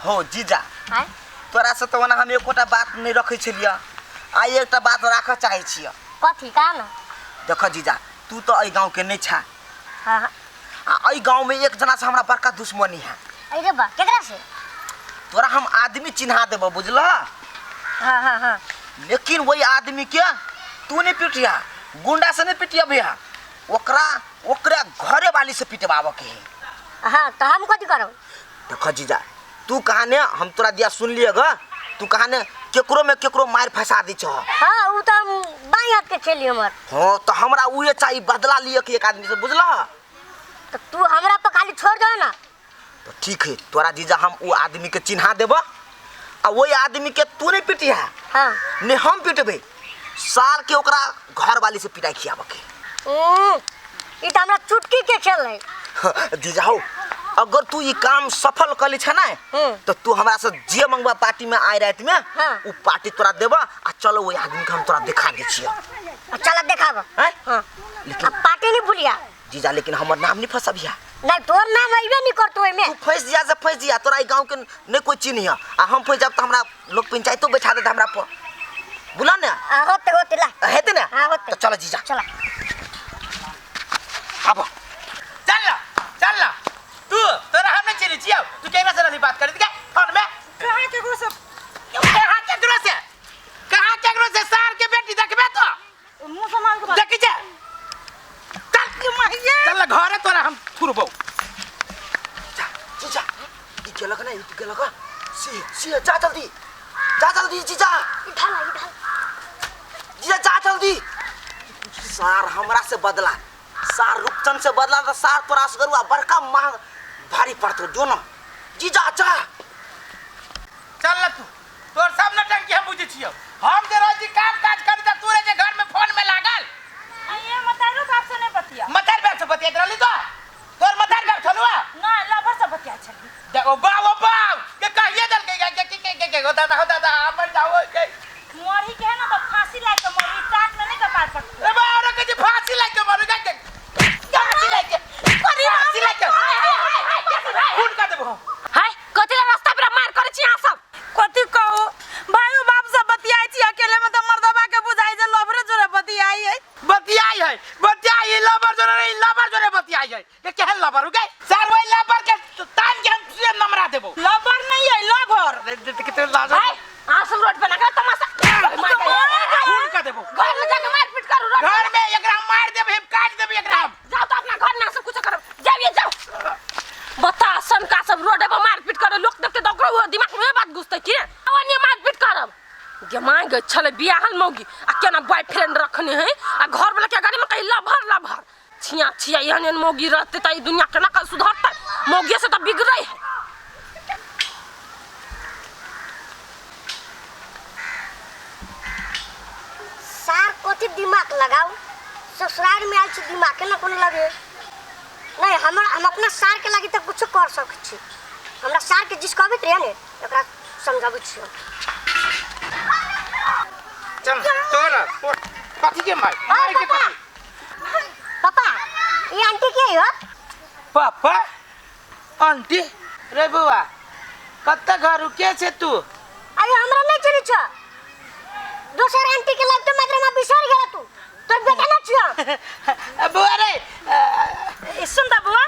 हो जीजा तोरा से तो हम एकोटा बात नहीं रखे छलिया आई एकटा बात राख चाहे छिय कथी का ना देख जीजा तू तो अई गांव के नहीं छा हां अई गांव में एक जना से हमरा बड़का दुश्मनी है अरे बा केकरा से तोरा हम आदमी चिन्हा देबो बुझला हां लेकिन वही आदमी के तू नहीं पिटिया गुंडा से नहीं पिटिया भैया ओकरा घरे वाली से पिटवावे के हां तो हम कथी करब देख जीजा तू कहाने हम तोरा दिया सुन लिएगा तू कहाने केकरो में केकरो मार फंसा दी छ हां उ त बाई हाथ के खेली हमर हां तो हमरा उहे चाहिए बदला लिए के एक आदमी से बुझला तो तू हमरा पे खाली छोड़ दो ना तो ठीक है तोरा जीजा हम वो आदमी के चिन्हा देबो आ वही आदमी के तू नहीं पिटिया हां ने हम पिटबे साल के ओकरा घर वाली से पिटाई खियाबे के ई त हमरा चुटकी के खेल है जीजा हो अगर तू ये काम सफल कर ली छ ना तो तू हमरा से जे मंगवा पार्टी में आए रात में उ पार्टी तोरा देबा आ चलो वो आदमी के हम तोरा दिखा दे छियो चल दिखाब हां लेकिन अब पार्टी नहीं भूलिया जीजा लेकिन हमर नाम नहीं फसबिया नहीं तोर नाम आइबे नहीं करतो एमे तू फंस जा से फंस जा तोरा ई गांव के नहीं कोई चिन्हिया आ हम फंस जाब त हमरा लोग पंचायतो बैठा दे हमरा पर बुला ना होते ला हेते ना हां होते तो चलो जीजा चला अब चल ना तू तोरा हम नहीं चिन्ह छियो तू केना से नहीं बात कर दी फोन में कहां के गुरु से कहां के सार के बेटी देखबे तो मुंह से मांग के देखि जा चल घरे तोरा हम फुरबो जीजा ई के लगा ना ई के लगा सी जा जल्दी जीजा इधर जीजा जा जल्दी सार हमरा से बदला सार रुपचन से बदला तो सार तोरा से गरुआ बड़का मांग भारी पड़तो जो ना जीजा जा चल तू तोर सब नटंकी हम बुझे छियो हम जे रोजी काम काज करी त तोरे जे घर में फोन में लागल ये मतारो बाप से नहीं बतिया मतार बाप से बतिया रहली तो तोर मतार बाप छलुआ ना लभर से बतिया छली देखो बाव के कहिए दल के होता अपन जाओ के मोरी के है ना तो फांसी लाग के मोरी चाट में नहीं कर पार पड़ती ए बाव रे के फांसी लाग के मर के फांसी लाग के अरे फांसी लाग के हाय खून का देबो हाय कथि ला रास्ता पे मार करे छी आ सब कथि कहू भाइयो बाप से बतियाई छी अकेले में तो मर्दबा के बुझाई जे लभरे जोरे बतियाई है बतियाई लबर जोरे बतियाई है ये केहन लबर हो गए सर वही लबर के तान के हम तुझे नमरा देबो लबर नहीं है लभर कितने लाज हाय आ सब रोड पे लगा तमाशा खून का देबो घर में जाके मार पीट करू रोड घर में एकरा मार देबे काट देबे एकरा जाओ तो अपना घर ना सब कुछ करो जाओ बता सन का सब रोड पे मार पीट करो लोग देखते दगरो दिमाग में बात घुसते की अवनी मार पीट करब के मांग छले बियाहल मौगी आ केना बॉयफ्रेंड रखने है आ घर वाला के गाड़ी में कहीं लभर छिया एहन मौगी रहते त ई दुनिया केना का सुधरते मौगी से तो बिगड़ै है सार कोथि दिमाग लगाओ ससुराल में आल छ दिमाग केना कोन लगे नहीं हम अपना सार के लागि त कुछ कर सकै छी हमरा सार के जिस कहबे रे ने एकरा समझाबै छी चल तोरा कथि के मार के कथि पापा ये आंटी के हो पापा आंटी रे बुआ कत्ता घर के छे तू अरे हमरा नहीं चली छ दोसर आंटी के लग तो मात्र में बिसर गेला तू तो बेटा ना छियो बुआ रे सुन दा बुआ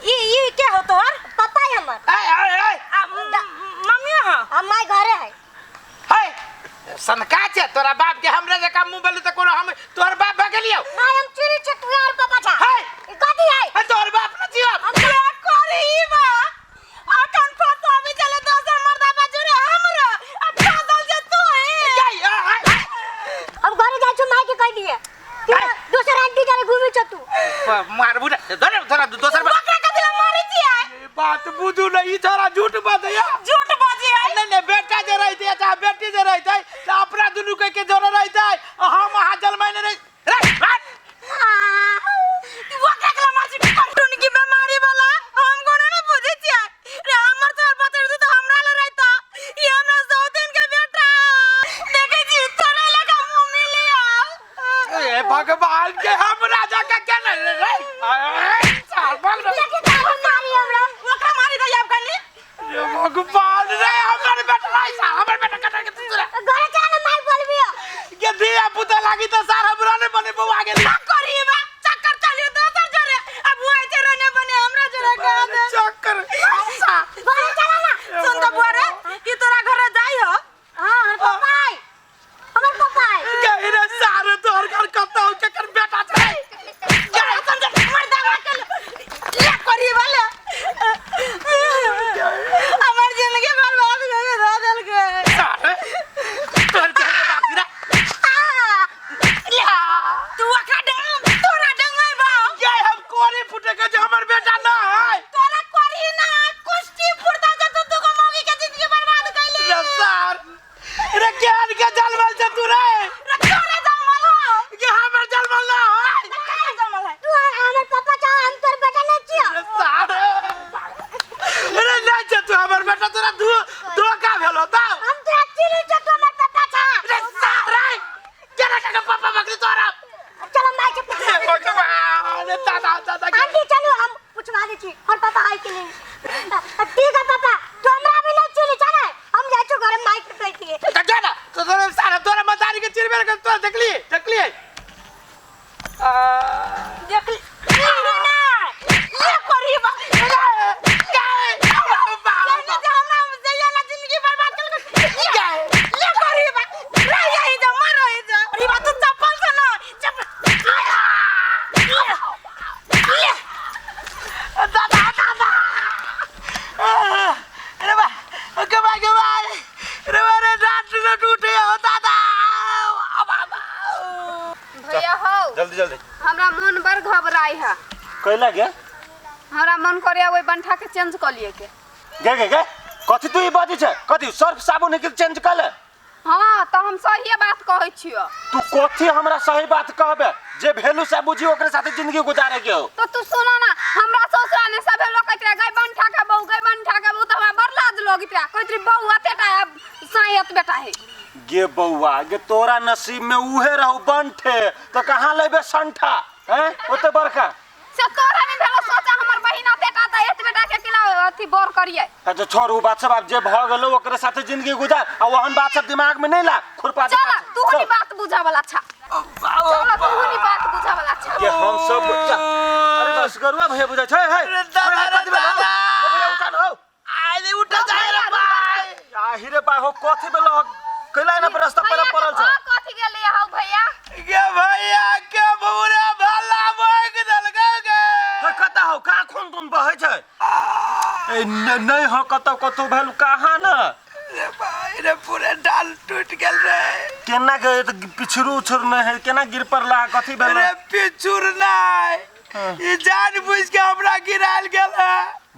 ये के हो तोर पापा है हमर आय मम्मी हां हम माय घरे है हाय सनका छे तोरा बाप के हमरा जका मुंह बोले त कोनो हम तोर बाप भगलियो नहीं हम चली छ तू और पापा छ हाय कथि है तोर बाप न जियो हम क्या करी बा अखन फोटो में चले दोसर मर्दा बाजुरे हमरा अब पागल जे तू है हम घरे जा छ माय के कह दिए दोसर आंटी जाने घूमे छ तू मारबू रे धर दोसर बाप ओकरा कथि ला मारे छी है बात बुझू नहीं थोड़ा झूठ बतया झूठ बाजी है नहीं बेटा जे रहते चाहे बेटी जे रहते तो अपना दुनू के जोर रहते हम वहां जलमाने रे ओकरा कला मार छी कंटून की बीमारी वाला हम कोना नहीं बुझे छी रे हमर तोर बतर दू तो हमरा ल रहता ये हमरा सौतेन के बेटा देखे छी तोरे लगा मुंह मिलिया ए भगवान के हम राजा का क्या नहीं रे साल भग लेकिन मारी हमरा ओकरा मारी दई अब कनी भगवान रे हमर बेटा ऐसा हमर बेटा कटा के तोरा घरे चला ना मार बोलबियो के दिया पुता लागी त सार हमरा ने बने बउआ गेली करीबा चक्कर चलियो दोसर जरे अब हुआ चले ने बने हमरा जरे का दे चक्कर घरे चला ना सुन त बुआरे ई तोरा घरे जाई हो हां पपाई हमर पपाई के रे सार तोर घर कतौ चक्कर बेटा छै जरा समझ मर दवा के ले करीबा ले हमर जिंदगी बर्बाद कर के दे देल के सार तोर के बात रे तू अखा डंग तोरा डंगाई बा ये हम कोरी फुटे के जो हमर बेटा ना है तोरा कोरी ना कुश्ती फुरता जे तू को मौगी के जिंदगी बर्बाद कइले रे सार रे ज्ञान के जलमल छ तू रे रे तोरे जन्मल हो के हमर जलमल ना है कहां जन्मल है तू हमर पापा का अंतर बेटा नहीं छियो रे सार रे नहीं छ तू हमर बेटा तोरा धोखा भेलो त हम तो एक्चुअली जो हमर पापा था रे सार रे केना के पापा बकरी तोरा चलो मार के पूछ हे भगवान दादा आंटी चलो हम पूछवा दे छी और पापा है कि नहीं ठीक है पापा तो हमरा भी नहीं चली चले हम जाए छो घर माइक पे बैठ के त जाना तो तोरे सारा तोरा मतारी के चिरबेर के तो देखली देख ली ना ये करीबा भैया हो जल्दी जल्दी हमरा मन बड़ घबराई है कैला गे हमरा मन करे ओइ बंठा के चेंज कर लिए के गे कथि तू ई बाजी छै कथि सर्फ साबुन के चेंज कर ले हां तो हम सही बात कहै छियो तू कथि हमरा सही बात कहबे जे भेलू से बुझी ओकरे साथे जिंदगी गुजारे के हो तो तू सुनो ना हमरा ससुरा ने सब लोग कहत रहे गई बंठा के बहू तो हमरा बड़ लाज लोगित रहे कहत रही बहू अतेटा सायत बेटा है गे बौआ गे तोरा नसीब में उहे रहू बंठे तो कहां लेबे संठा हैं ओते बड़का से तोरा ने भेलो सोचा हमर बहिन अतेटा त एत बेटा के किला अथी बोर करिए अच्छा छोड़ उ बात सब अब जे भ गेलो ओकरे साथे जिंदगी गुजार आ ओहन बात सब दिमाग में नहीं ला खुरपा दे चल तू हनी बात बुझा वाला अच्छा चल तू हनी बात बुझा वाला अच्छा ये हम सब अरे बस गरुआ भैया बुझा छै है भैया उठा हो आइ उठा जाए रे भाई आहि रे भाई हो कथि बेलो कैला ना रास्ता पर पड़ल छै कथि गेलिए हौ भैया गे भैया के भूरे भला मोग दल गे कता हो का खून तुम बहै छै ए नहीं हो कतो भेल कहां ना रे भाई रे पूरे डाल टूट गेल रे केना गे पिछरू उछर में है केना गिर पड़ला कथि भेल रे पिछुर नहीं ई जान बुझ के हमरा गिराल गेल है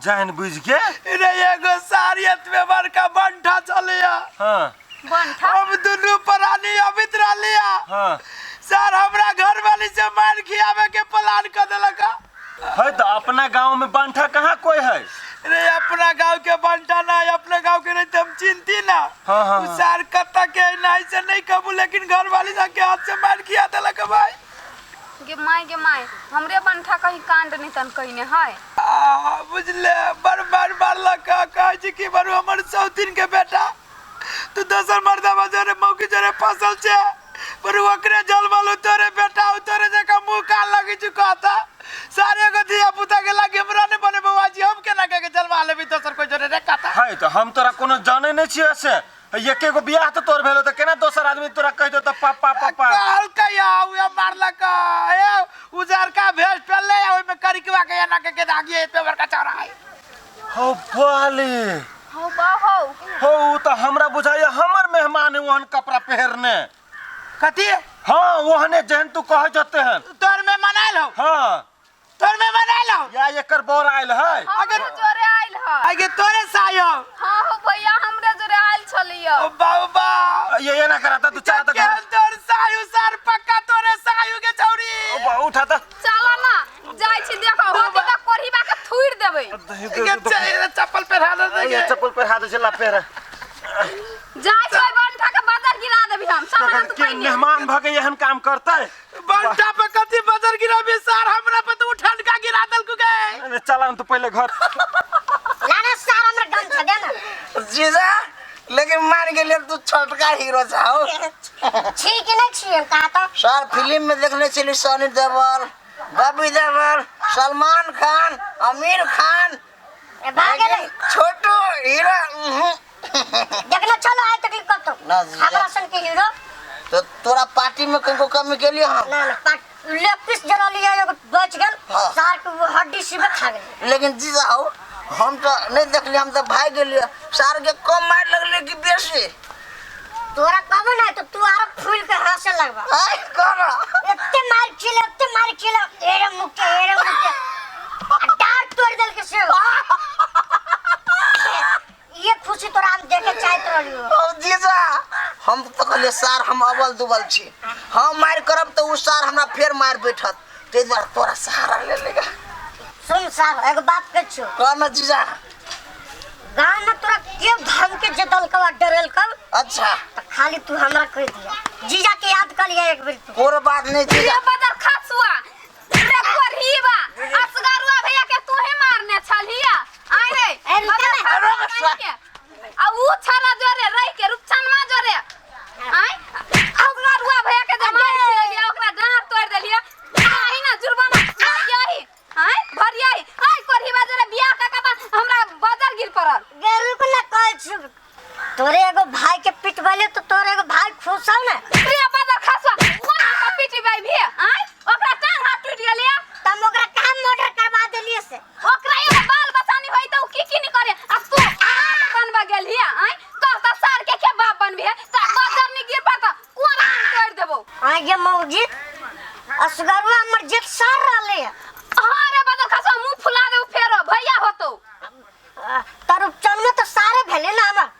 जान बुझ के रे एगो सारियत में बड़का बंठा चलिया हां बंठा हम दुनु प्राणी अमित रहलिया हां सर हमरा घर वाली से मार खियावे के प्लान कर देलक है तो अपना गांव में बंठा कहां कोई है रे अपना गांव के बंठा ना अपने गांव के नहीं तुम चिंती ना हां सर कत्ता के नहीं से नहीं कबू लेकिन घर वाली से के हाथ से मार खिया देलक भाई गे माय हमरे बंठा कहीं कांड नितन कइने है बुझले बार मारलक कह छी कि बारू हमर सौतीन के बेटा तू दोसर मर्दा बजरे मौकी जरे फसल छे पर ओकरे जल वालो तोरे बेटा तोरे जका मुंह कान लगी चुकाता सारे को दिया पुता के लागे हमरा ने बने बवाजी हम केना के जलवा लेबी दोसर कोई जरे रे काता है तो हम तोरा कोनो जाने नै छियै से एके गो बियाह त तोर भेलो त केना दोसर आदमी तोरा कह दो त पापा काल कया उ मारलक ए उजार का भेष पेले ओइ में करिकवा के एना के दागी एते बड़का चौरा है हो बाले हो बाहो हो त हमरा बुझाय हमर मेहमान है ओहन कपड़ा पहरने कथि हां ओहने जहन तू कह जते हैं तोर में मनाइल हो हां तोर में मनाइल हो या एकर बोर आइल है अगर जोरे आइल है आगे तोरे सायो हां हो भैया हमरे जोरे आइल छलियो ओ बाबा ये ना करता तू चाहत घर तोर सायो सर पक्का तोरे सायो के छौरी ओ बा उठा त चला ना जाय छी देखो होती त कोरहीबा के थुइर देबै चप्पल पहरा दे ये चप्पल पहरा दे चला पहरा जाय छै बंठा के बाजार गिरा देबी हम सामान तो पहिने मेहमान भगे एहन काम करते बंठा पे कथि बाजार गिराबी सर हमरा पे तू ठंडा गिरा दल के चला तो पहले घर लाना सार हमरा गन छ दे ना जीजा लेकिन मान गेलिए तू छोटका हीरो छौ ठीक नहीं छिए कहा तो सर फिल्म में देखने चली सनी देओल बॉबी देओल सलमान खान आमिर खान भागे छोटू हीरो देखना चलो आए तक कब तो ना जीजा। हमरा सन के हीरो तो तोरा पार्टी में कहीं को कमी के लिए हम ना ले पीस जरा लिया एगो बच गेल हाँ। सार के वो हड्डी सीबे खा गेल लेकिन जीजा हो हम तो नहीं देखली हम तो भाग गेलिए सार के कम मार लगले कि बेसी तोरा कब ना तो तू आर फूल के हंसे लगबा आय करो एते मार खिले एरे मुके डार तोड़ देल के से ये खुशी तोरा हम देखे चाहत रहलियो ओ जीजा हम तो कहले सार हम अबल दुबल छी हम मार करब तो उ सार हमरा फेर मार बैठत ते द्वारा तोरा सहारा ले लेगा सुन साहब एगो बात कह छु कौन जीजा गांव में तोरा के धम के जदल का डरल कब अच्छा तो खाली तू हमरा कह दिया जीजा के याद कर लिया एक बार तू कोई बात नहीं ये जीजा बदर खसुआ रे कोरहीबा असगरुआ भैया के तू ही मारने छलिया आई रे आ ऊ छला जोरे रह के रुपचन मा जोरे आई असगरुआ भैया के जमाई छलिया ओकरा डांट तोड़ देलिया आई ना जुर्माना यही आई भरियाई आई कोरहीबा जोरे बियाह का कबा हमरा बदर गिर पड़ल गेरु को ना कह छु तोरे एगो भाई के पिटबले तो तोरे एगो भाई खुश हो ना रे बदर खसुआ वहां का पिटी भाई भी आई ओकरा टांग हाथ टूट गेलिया तम ओकरा काम मर्डर करवा देलिए से ओकरा एगो बाल बचानी होई त की नहीं करे आ तू बनवा गेलिया आई तो सार के बाप बनबे त बदर नहीं गिर पाता कोन तोड़ देबो आगे मौजी असगरुआ हमर जेठ सार रहले हां रे बदर खसुआ मुंह फुला दे फेरो भैया होतो तार उपचन में तो सारे भेले ना हमर